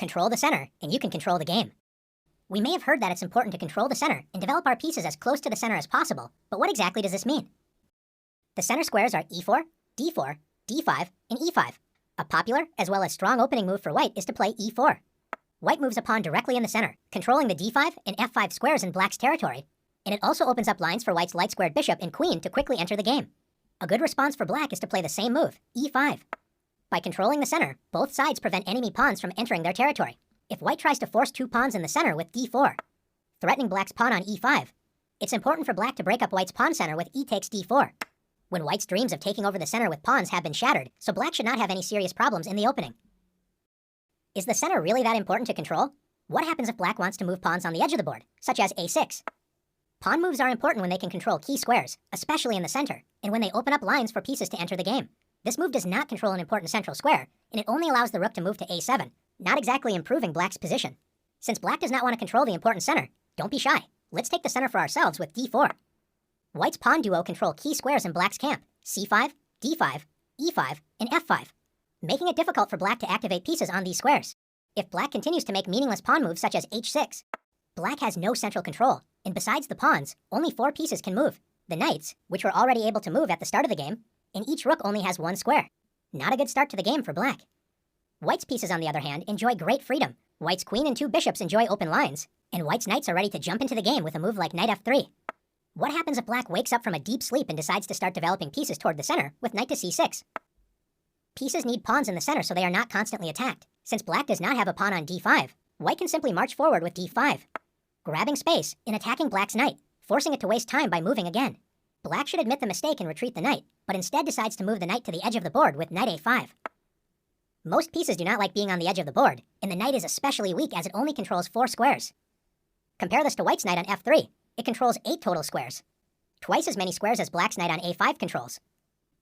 Control the center, and you can control the game. We may have heard that it's important to control the center and develop our pieces as close to the center as possible, but what exactly does this mean? The center squares are e4, d4, d5, and e5. A popular, as well as strong opening move for white is to play e4. White moves a pawn directly in the center, controlling the d5 and f5 squares in black's territory, and it also opens up lines for white's light-squared bishop and queen to quickly enter the game. A good response for black is to play the same move, e5. By controlling the center, both sides prevent enemy pawns from entering their territory. If white tries to force two pawns in the center with d4, threatening black's pawn on e5, it's important for black to break up white's pawn center with e takes d4. When white's dreams of taking over the center with pawns have been shattered, so black should not have any serious problems in the opening. Is the center really that important to control? What happens if black wants to move pawns on the edge of the board, such as a6? Pawn moves are important when they can control key squares, especially in the center, and when they open up lines for pieces to enter the game. This move does not control an important central square, and it only allows the rook to move to a7, not exactly improving black's position. Since black does not want to control the important center, don't be shy. Let's take the center for ourselves with d4. White's pawn duo control key squares in black's camp, c5, d5, e5, and f5, making it difficult for black to activate pieces on these squares. If black continues to make meaningless pawn moves such as h6, black has no central control, and besides the pawns, only 4 pieces can move. The knights, which were already able to move at the start of the game, and each rook only has 1 square. Not a good start to the game for black. White's pieces, on the other hand, enjoy great freedom. White's queen and 2 bishops enjoy open lines, and white's knights are ready to jump into the game with a move like knight f3. What happens if black wakes up from a deep sleep and decides to start developing pieces toward the center with knight to c6? Pieces need pawns in the center so they are not constantly attacked. Since black does not have a pawn on d5, white can simply march forward with d5, grabbing space and attacking black's knight, forcing it to waste time by moving again. Black should admit the mistake and retreat the knight, but instead decides to move the knight to the edge of the board with knight a5. Most pieces do not like being on the edge of the board, and the knight is especially weak as it only controls 4 squares. Compare this to white's knight on f3. It controls 8 total squares, twice as many squares as black's knight on a5 controls.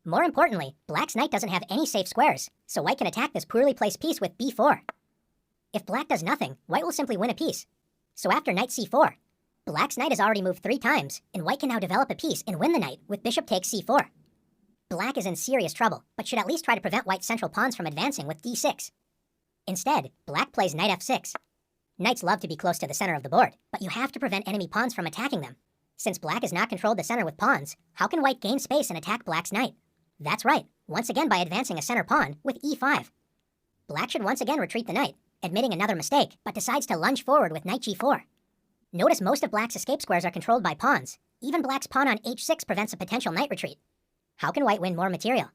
More importantly, black's knight doesn't have any safe squares, so white can attack this poorly placed piece with b4. If black does nothing, white will simply win a piece. So after knight c4, black's knight has already moved 3 times, and white can now develop a piece and win the knight with bishop takes c4. Black is in serious trouble, but should at least try to prevent white's central pawns from advancing with d6. Instead, black plays knight f6. Knights love to be close to the center of the board, but you have to prevent enemy pawns from attacking them. Since black has not controlled the center with pawns, how can white gain space and attack black's knight? That's right, once again by advancing a center pawn with e5. Black should once again retreat the knight, admitting another mistake, but decides to lunge forward with knight g4. Notice most of black's escape squares are controlled by pawns. Even black's pawn on h6 prevents a potential knight retreat. How can white win more material?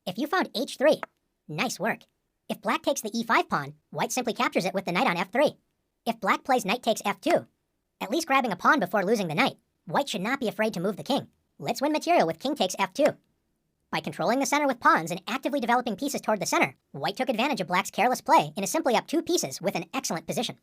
If you found h3, nice work. If black takes the e5 pawn, white simply captures it with the knight on f3. If black plays knight takes f2, at least grabbing a pawn before losing the knight, white should not be afraid to move the king. Let's win material with king takes f2. By controlling the center with pawns and actively developing pieces toward the center, white took advantage of black's careless play and is simply up 2 pieces with an excellent position.